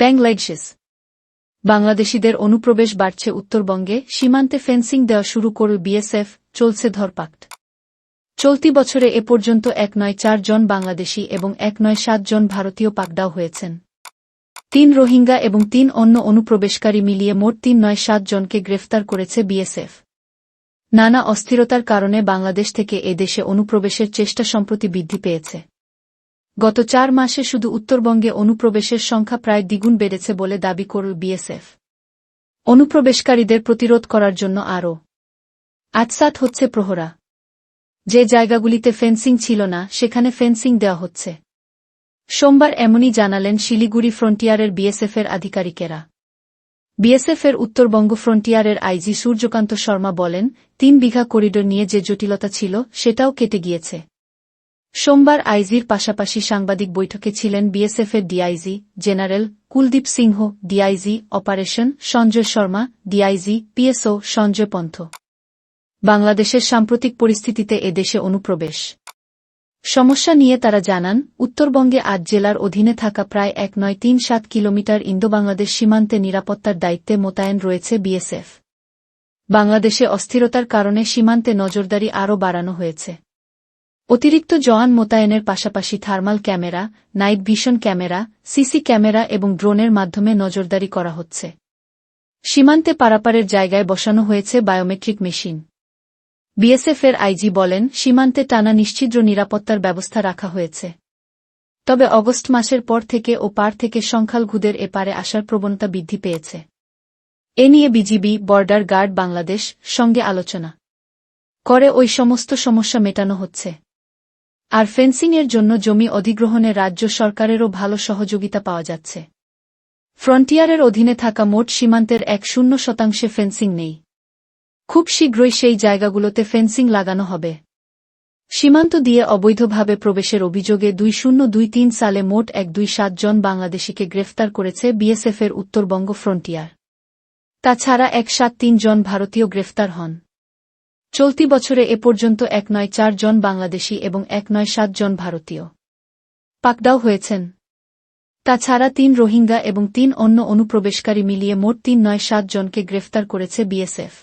বাংলাদেশ বাংলাদেশিদের অনুপ্রবেশ বাড়ছে উত্তরবঙ্গে, সীমান্তে ফেন্সিং দেওয়া শুরু করল বিএসএফ, চলছে ধরপাকড়। চলতি বছরে এ পর্যন্ত ১৯৪ জন বাংলাদেশি এবং ১৯৭ জন ভারতীয় পাকড়াও হয়েছেন। ৩ রোহিঙ্গা এবং ৩ অন্য অনুপ্রবেশকারী মিলিয়ে মোট ৩৯৭ জনকে গ্রেফতার করেছে বিএসএফ। নানা অস্থিরতার কারণে বাংলাদেশ থেকে এ দেশে অনুপ্রবেশের চেষ্টা সম্প্রতি বৃদ্ধি পেয়েছে। গত ৪ মাসে শুধু উত্তরবঙ্গে অনুপ্রবেশের সংখ্যা প্রায় দ্বিগুণ বেড়েছে বলে দাবি করল বিএসএফ। অনুপ্রবেশকারীদের প্রতিরোধ করার জন্য আরও আটসাট হচ্ছে প্রহরা। যে জায়গাগুলিতে ফেন্সিং ছিল না সেখানে ফেন্সিং দেওয়া হচ্ছে। সোমবার এমনই জানালেন শিলিগুড়ি ফ্রন্টিয়ারের বিএসএফের আধিকারিকেরা। বিএসএফের উত্তরবঙ্গ ফ্রন্টিয়ারের আইজি সূর্যকান্ত শর্মা বলেন, ৩ বিঘা করিডোর নিয়ে যে জটিলতা ছিল সেটাও কেটে গিয়েছে। সোমবার আইজির পাশাপাশি সাংবাদিক বৈঠকে ছিলেন বিএসএফের DIG general Kuldeep Singh, DIG operation Sanjay Sharma, DIG PSO Sanjay Pant. বাংলাদেশের সাম্প্রতিক পরিস্থিতিতে এদেশে অনুপ্রবেশ সমস্যা নিয়ে তারা জানান, উত্তরবঙ্গে ৮ জেলার অধীনে থাকা প্রায় ১৯৩৭ কিলোমিটার ইন্দো-বাংলাদেশ সীমান্তে নিরাপত্তার দায়িত্বে মোতায়েন রয়েছে বিএসএফ। বাংলাদেশে অস্থিরতার কারণে সীমান্তে নজরদারি আরও বাড়ানো হয়েছে। অতিরিক্ত জওয়ান মোতায়েনের পাশাপাশি thermal camera, night vision camera, CC camera এবং ড্রোনের মাধ্যমে নজরদারি করা হচ্ছে। সীমান্তে পারাপারের জায়গায় বসানো হয়েছে বায়োমেট্রিক মেশিন। বিএসএফের আইজি বলেন, সীমান্তে টানা নিশ্ছিদ্র নিরাপত্তার ব্যবস্থা রাখা হয়েছে। তবে অগস্ট মাসের পর থেকে ও পার থেকে সংখ্যালঘুদের এপারে আসার প্রবণতা বৃদ্ধি পেয়েছে। এ নিয়ে বিজিবি, বর্ডার গার্ড বাংলাদেশ সঙ্গে আলোচনা করে ওই সমস্ত সমস্যা মেটানো হচ্ছে। আর ফেন্সিংয়ের জন্য জমি অধিগ্রহণে রাজ্য সরকারেরও ভালো সহযোগিতা পাওয়া যাচ্ছে। ফ্রন্টিয়ারের অধীনে থাকা মোট সীমান্তের ১০% ফেন্সিং নেই। খুব শীঘ্রই সেই জায়গাগুলোতে ফেন্সিং লাগানো হবে। সীমান্ত দিয়ে অবৈধভাবে প্রবেশের অভিযোগে ২০২৩ সালে মোট ১২৭ জন বাংলাদেশিকে গ্রেফতার করেছে বিএসএফের উত্তরবঙ্গ ফ্রন্টিয়ার। তাছাড়া ১৭৩ জন ভারতীয় গ্রেফতার হন। চলতি বছরে এ পর্যন্ত ১৯৪ জন বাংলাদেশি এবং ১৯৭ জন ভারতীয় পাকড়াও হয়েছেন। তাছাড়া ৩ রোহিঙ্গা এবং ৩ অন্য অনুপ্রবেশকারী মিলিয়ে মোট ৩৯৭ জনকে গ্রেফতার করেছে বিএসএফ।